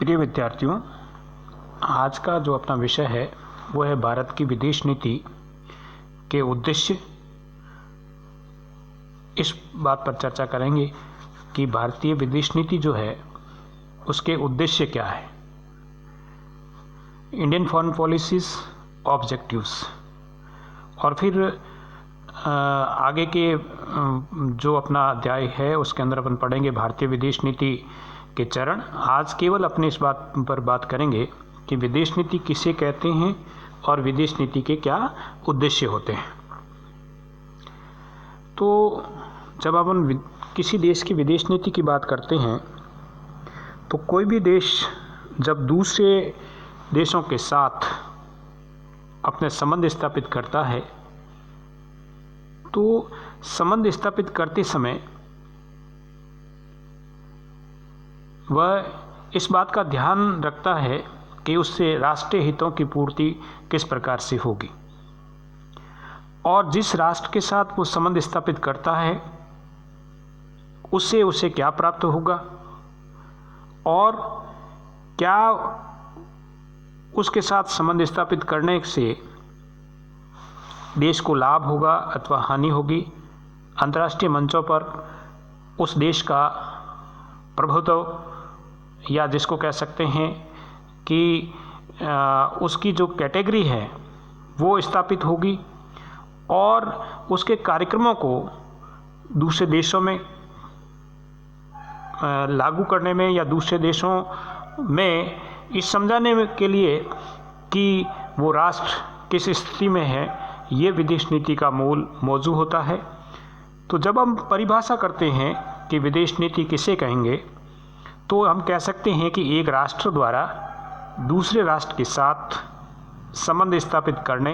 प्रिय विद्यार्थियों, आज का जो अपना विषय है वो है भारत की विदेश नीति के उद्देश्य। इस बात पर चर्चा करेंगे कि भारतीय विदेश नीति जो है उसके उद्देश्य क्या है। इंडियन फॉरेन पॉलिसीज ऑब्जेक्टिव्स, और फिर आगे के जो अपना अध्याय है उसके अंदर अपन पढ़ेंगे भारतीय विदेश नीति के चरण। आज केवल अपने इस बात पर बात करेंगे कि विदेश नीति किसे कहते हैं और विदेश नीति के क्या उद्देश्य होते हैं। तो जब अपन किसी देश की विदेश नीति की बात करते हैं तो कोई भी देश जब दूसरे देशों के साथ अपने संबंध स्थापित करता है तो संबंध स्थापित करते समय वह इस बात का ध्यान रखता है कि उससे राष्ट्रीय हितों की पूर्ति किस प्रकार से होगी, और जिस राष्ट्र के साथ वो संबंध स्थापित करता है उससे उसे क्या प्राप्त होगा और क्या उसके साथ संबंध स्थापित करने से देश को लाभ होगा अथवा हानि होगी। अंतर्राष्ट्रीय मंचों पर उस देश का प्रभुत्व, या जिसको कह सकते हैं कि उसकी जो कैटेगरी है वो स्थापित होगी, और उसके कार्यक्रमों को दूसरे देशों में लागू करने में या दूसरे देशों में इस समझाने के लिए कि वो राष्ट्र किस स्थिति में है, ये विदेश नीति का मूल मौजू होता है। तो जब हम परिभाषा करते हैं कि विदेश नीति किसे कहेंगे तो हम कह सकते हैं कि एक राष्ट्र द्वारा दूसरे राष्ट्र के साथ संबंध स्थापित करने,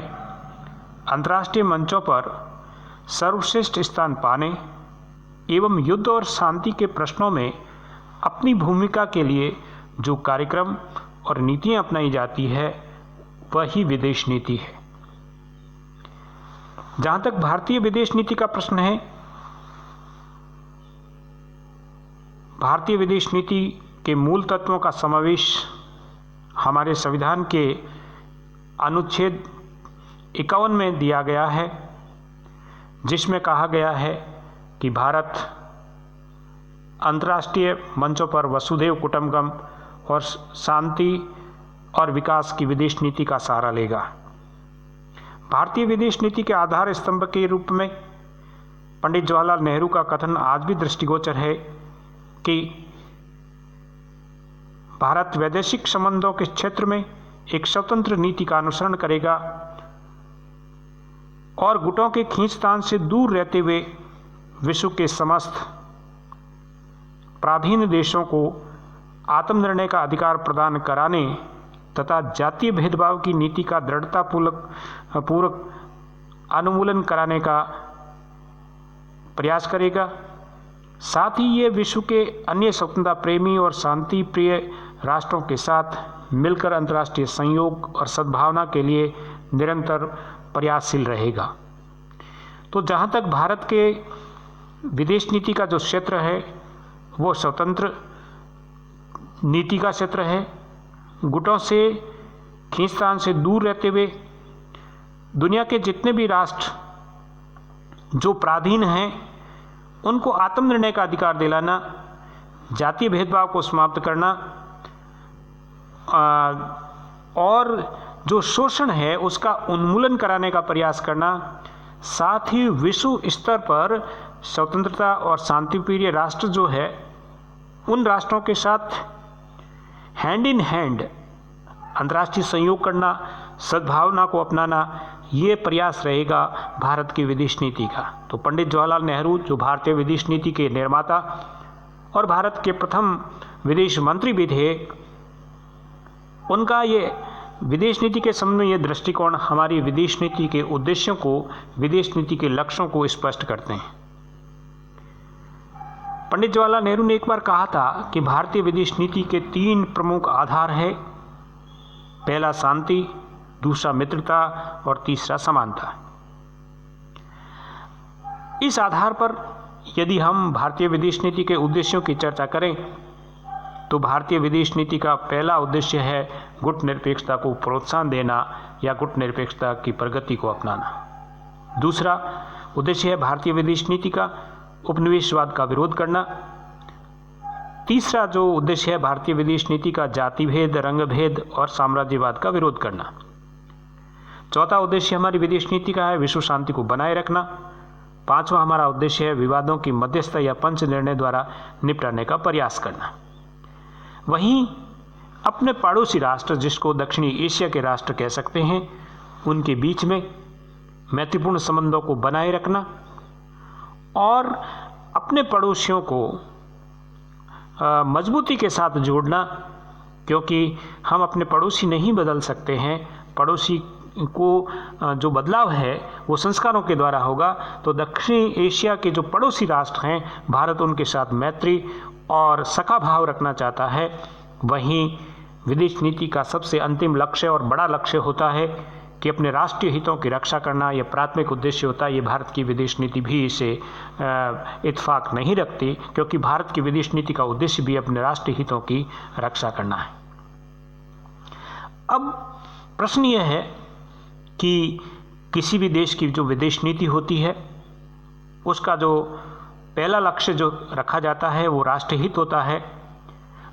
अंतर्राष्ट्रीय मंचों पर सर्वश्रेष्ठ स्थान पाने एवं युद्ध और शांति के प्रश्नों में अपनी भूमिका के लिए जो कार्यक्रम और नीतियां अपनाई जाती है वही विदेश नीति है। जहां तक भारतीय विदेश नीति का प्रश्न है, भारतीय विदेश नीति के मूल तत्वों का समावेश हमारे संविधान के अनुच्छेद 51 में दिया गया है, जिसमें कहा गया है कि भारत अंतर्राष्ट्रीय मंचों पर वसुधैव कुटुंबकम और शांति और विकास की विदेश नीति का सहारा लेगा। भारतीय विदेश नीति के आधार स्तंभ के रूप में पंडित जवाहरलाल नेहरू का कथन आज भी दृष्टिगोचर है कि भारत वैदेशिक संबंधों के क्षेत्र में एक स्वतंत्र नीति का अनुसरण करेगा और गुटों के खींचतान से दूर रहते हुए विश्व के समस्त पराधीन देशों को आत्मनिर्णय का अधिकार प्रदान कराने तथा जातीय भेदभाव की नीति का दृढ़तापूर्वक अनुमूलन कराने का प्रयास करेगा। साथ ही ये विश्व के अन्य स्वतंत्रता प्रेमी और शांति प्रिय राष्ट्रों के साथ मिलकर अंतर्राष्ट्रीय सहयोग और सद्भावना के लिए निरंतर प्रयासशील रहेगा। तो जहाँ तक भारत के विदेश नीति का जो क्षेत्र है वो स्वतंत्र नीति का क्षेत्र है। गुटों से खींचतान से दूर रहते हुए दुनिया के जितने भी राष्ट्र जो पराधीन हैं उनको आत्मनिर्णय का अधिकार दिलाना, जातीय भेदभाव को समाप्त करना और जो शोषण है उसका उन्मूलन कराने का प्रयास करना, साथ ही विश्व स्तर पर स्वतंत्रता और शांतिप्रिय राष्ट्र जो है उन राष्ट्रों के साथ हैंड इन हैंड अंतर्राष्ट्रीय सहयोग करना, सद्भावना को अपनाना, ये प्रयास रहेगा भारत की विदेश नीति का। तो पंडित जवाहरलाल नेहरू जो भारतीय विदेश नीति के निर्माता और भारत के प्रथम विदेश मंत्री भी थे, उनका ये विदेश नीति के संबंध में ये दृष्टिकोण हमारी विदेश नीति के उद्देश्यों को, विदेश नीति के लक्ष्यों को स्पष्ट करते हैं। पंडित जवाहरलाल नेहरू ने एक बार कहा था कि भारतीय विदेश नीति के 3 प्रमुख आधार हैं। पहला शांति, दूसरा मित्रता और तीसरा समानता। इस आधार पर यदि हम भारतीय विदेश नीति के उद्देश्यों की चर्चा करें तो भारतीय विदेश नीति का पहला उद्देश्य है गुट निरपेक्षता को प्रोत्साहन देना या गुट निरपेक्षता की प्रगति को अपनाना। दूसरा उद्देश्य है भारतीय विदेश नीति का उपनिवेशवाद का विरोध करना। तीसरा जो उद्देश्य है भारतीय विदेश नीति का जाति भेद, रंग भेद और साम्राज्यवाद का विरोध करना। चौथा उद्देश्य हमारी विदेश नीति का है विश्व शांति को बनाए रखना। पांचवा हमारा उद्देश्य है विवादों की मध्यस्थता या पंच निर्णय द्वारा निपटाने का प्रयास करना। वहीं अपने पड़ोसी राष्ट्र, जिसको दक्षिणी एशिया के राष्ट्र कह सकते हैं, उनके बीच में मैत्रीपूर्ण संबंधों को बनाए रखना और अपने पड़ोसियों को मजबूती के साथ जोड़ना, क्योंकि हम अपने पड़ोसी नहीं बदल सकते हैं। पड़ोसी को जो बदलाव है वो संस्कारों के द्वारा होगा। तो दक्षिणी एशिया के जो पड़ोसी राष्ट्र हैं, भारत उनके साथ मैत्री और सखा भाव रखना चाहता है। वहीं विदेश नीति का सबसे अंतिम लक्ष्य और बड़ा लक्ष्य होता है कि अपने राष्ट्रीय हितों की रक्षा करना। यह प्राथमिक उद्देश्य होता है। ये भारत की विदेश नीति भी इसे इत्फाक नहीं रखती, क्योंकि भारत की विदेश नीति का उद्देश्य भी अपने राष्ट्रीय हितों की रक्षा करना है। अब प्रश्न यह है कि किसी भी देश की जो विदेश नीति होती है उसका जो पहला लक्ष्य जो रखा जाता है वो राष्ट्रीय हित होता है।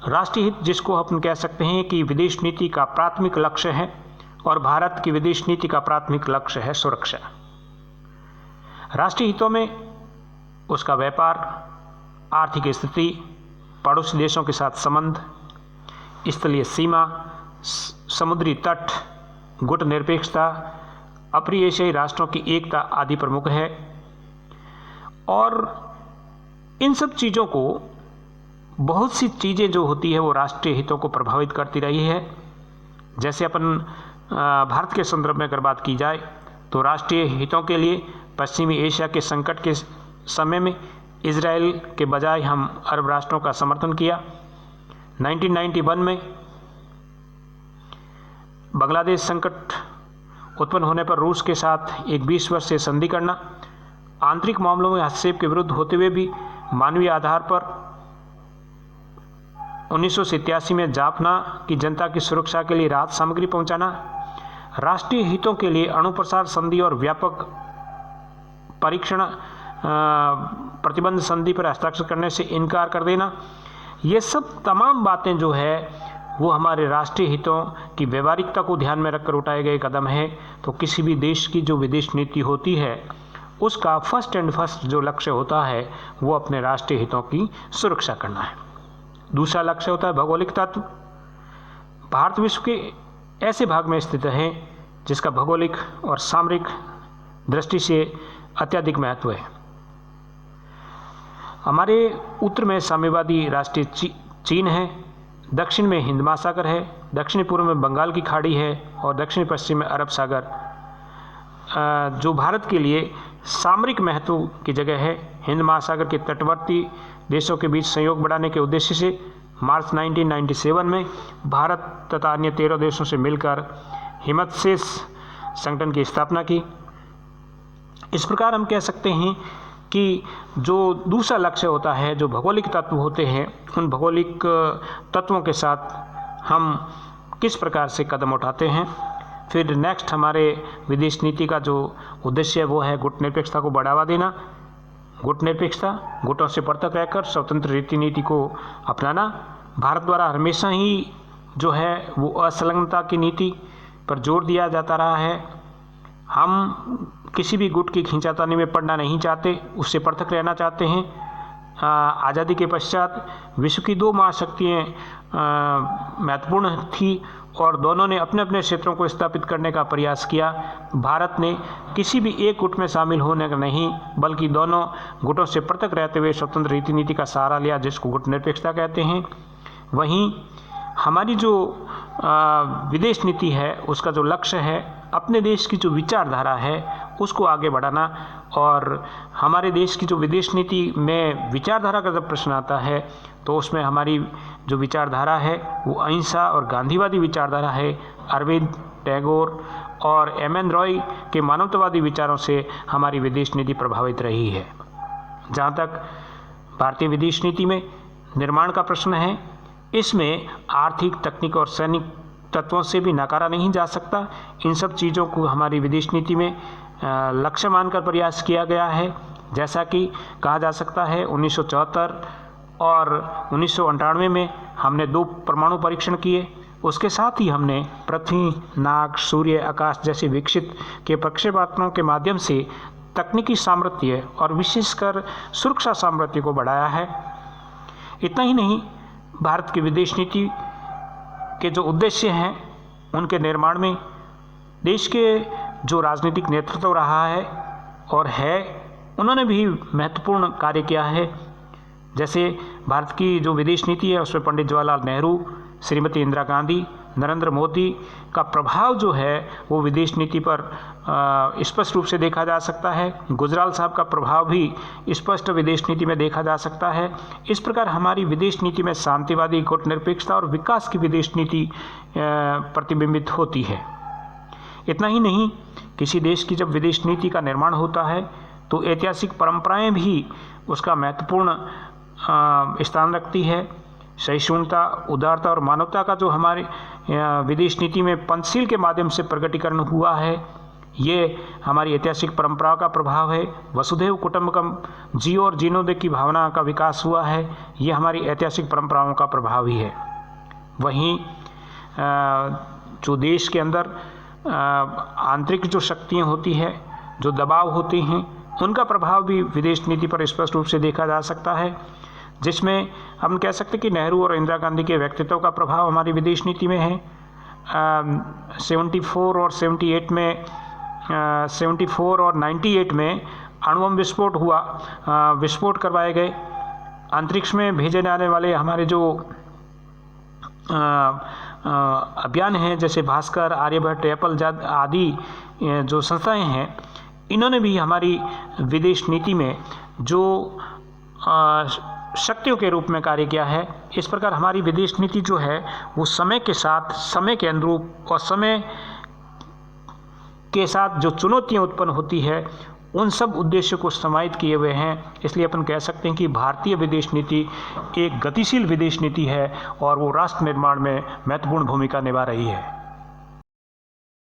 राष्ट्रीय हित जिसको अपन कह सकते हैं कि विदेश नीति का प्राथमिक लक्ष्य है, और भारत की विदेश नीति का प्राथमिक लक्ष्य है सुरक्षा। राष्ट्रीय हितों में उसका व्यापार, आर्थिक स्थिति, पड़ोसी देशों के साथ संबंध, स्थलीय सीमा, समुद्री तट, गुट निरपेक्षता, अप्रिय एशियाई राष्ट्रों की एकता आदि प्रमुख है। और इन सब चीज़ों को, बहुत सी चीज़ें जो होती है वो राष्ट्रीय हितों को प्रभावित करती रही है। जैसे अपन भारत के संदर्भ में अगर बात की जाए तो राष्ट्रीय हितों के लिए पश्चिमी एशिया के संकट के समय में इजराइल के बजाय हम अरब राष्ट्रों का समर्थन किया। 1991 में बांग्लादेश संकट उत्पन्न होने पर रूस के साथ एक 20 वर्षीय संधि करना, आंतरिक मामलों में हस्तक्षेप के विरुद्ध होते हुए भी मानवीय आधार पर 1987 में जाफना की जनता की सुरक्षा के लिए राहत सामग्री पहुंचाना, राष्ट्रीय हितों के लिए अणु प्रसार संधि और व्यापक परीक्षण प्रतिबंध संधि पर हस्ताक्षर करने से इनकार कर देना, ये सब तमाम बातें जो है वो हमारे राष्ट्रीय हितों की व्यवहारिकता को ध्यान में रखकर उठाए गए कदम है। तो किसी भी देश की जो विदेश नीति होती है उसका फर्स्ट जो लक्ष्य होता है वो अपने राष्ट्रीय हितों की सुरक्षा करना है। दूसरा लक्ष्य होता है भौगोलिक तत्व। भारत विश्व के ऐसे भाग में स्थित है जिसका भौगोलिक और सामरिक दृष्टि से अत्यधिक महत्व है। हमारे उत्तर में साम्यवादी राष्ट्रीय चीन है, दक्षिण में हिंद महासागर है, दक्षिण पूर्व में बंगाल की खाड़ी है और दक्षिण पश्चिम में अरब सागर, जो भारत के लिए सामरिक महत्व की जगह है। हिंद महासागर के तटवर्ती देशों के बीच सहयोग बढ़ाने के उद्देश्य से मार्च 1997 में भारत तथा अन्य 13 देशों से मिलकर हिमतसेस संगठन की स्थापना की। इस प्रकार हम कह सकते हैं कि जो दूसरा लक्ष्य होता है, जो भौगोलिक तत्व होते हैं, उन भौगोलिक तत्वों के साथ हम किस प्रकार से कदम उठाते हैं। फिर नेक्स्ट हमारे विदेश नीति का जो उद्देश्य है वो है गुट निरपेक्षता को बढ़ावा देना। गुट निरपेक्षता, गुटों से पृथक रहकर स्वतंत्र रीति नीति को अपनाना। भारत द्वारा हमेशा ही जो है वो असंलग्नता की नीति पर जोर दिया जाता रहा है। हम किसी भी गुट की खींचातानी में पड़ना नहीं चाहते, उससे पृथक रहना चाहते हैं। आज़ादी के पश्चात विश्व की 2 महाशक्तियाँ महत्वपूर्ण थी और दोनों ने अपने अपने क्षेत्रों को स्थापित करने का प्रयास किया। भारत ने किसी भी एक गुट में शामिल होने का नहीं, बल्कि दोनों गुटों से पृथक रहते हुए स्वतंत्र रीति नीति का सहारा लिया, जिसको गुट निरपेक्षता कहते हैं। वहीं हमारी जो विदेश नीति है उसका जो लक्ष्य है अपने देश की जो विचारधारा है उसको आगे बढ़ाना। और हमारे देश की जो विदेश नीति में विचारधारा का जब प्रश्न आता है तो उसमें हमारी जो विचारधारा है वो अहिंसा और गांधीवादी विचारधारा है। अरविंद, टैगोर और एम.एन. रॉय के मानवतावादी विचारों से हमारी विदेश नीति प्रभावित रही है। जहाँ तक भारतीय विदेश नीति में निर्माण का प्रश्न है, इसमें आर्थिक, तकनीक और सैनिक तत्वों से भी नकारा नहीं जा सकता। इन सब चीज़ों को हमारी विदेश नीति में लक्ष्य मानकर प्रयास किया गया है। जैसा कि कहा जा सकता है 1974 और 1998 में हमने 2 परमाणु परीक्षण किए। उसके साथ ही हमने पृथ्वी, नाग, सूर्य, आकाश जैसे विकसित के प्रक्षेपास्त्रों के माध्यम से तकनीकी सामर्थ्य और विशेषकर सुरक्षा सामर्थ्य को बढ़ाया है। इतना ही नहीं, भारत की विदेश नीति के जो उद्देश्य हैं उनके निर्माण में देश के जो राजनीतिक नेतृत्व रहा है और है, उन्होंने भी महत्वपूर्ण कार्य किया है। जैसे भारत की जो विदेश नीति है उसमें पंडित जवाहरलाल नेहरू, श्रीमती इंदिरा गांधी, नरेंद्र मोदी का प्रभाव जो है वो विदेश नीति पर स्पष्ट रूप से देखा जा सकता है। गुजराल साहब का प्रभाव भी स्पष्ट विदेश नीति में देखा जा सकता है। इस प्रकार हमारी विदेश नीति में शांतिवादी, कूटनिरपेक्षता और विकास की विदेश नीति प्रतिबिंबित होती है। इतना ही नहीं, किसी देश की जब विदेश नीति का निर्माण होता है तो ऐतिहासिक परंपराएं भी उसका महत्वपूर्ण स्थान रखती है। सहिष्णुता, उदारता और मानवता का जो हमारे विदेश नीति में पंचशील के माध्यम से प्रकटीकरण हुआ है, ये हमारी ऐतिहासिक परंपराओं का प्रभाव है। वसुधैव कुटुंबकम, जियो और जीने दो की भावना का विकास हुआ है, ये हमारी ऐतिहासिक परंपराओं का प्रभाव ही है। वहीं जो देश के अंदर आंतरिक जो शक्तियाँ होती है, जो दबाव होते हैं, उनका प्रभाव भी विदेश नीति पर स्पष्ट रूप से देखा जा सकता है, जिसमें हम कह सकते हैं कि नेहरू और इंदिरा गांधी के व्यक्तित्व का प्रभाव हमारी विदेश नीति में है। 74 और 78 में 74 और 98 में अणु बम विस्फोट हुआ, विस्फोट करवाए गए। अंतरिक्ष में भेजे जाने वाले हमारे जो अभियान हैं, जैसे भास्कर, आर्यभट्ट, एप्पल आदि जो संस्थाएं हैं, इन्होंने भी हमारी विदेश नीति में जो शक्तियों के रूप में कार्य किया है। इस प्रकार हमारी विदेश नीति जो है वो समय के साथ, समय के अनुरूप और समय के साथ जो चुनौतियां उत्पन्न होती है, उन सब उद्देश्यों को समाहित किए हुए हैं। इसलिए अपन कह सकते हैं कि भारतीय विदेश नीति एक गतिशील विदेश नीति है और वो राष्ट्र निर्माण में महत्वपूर्ण भूमिका निभा रही है।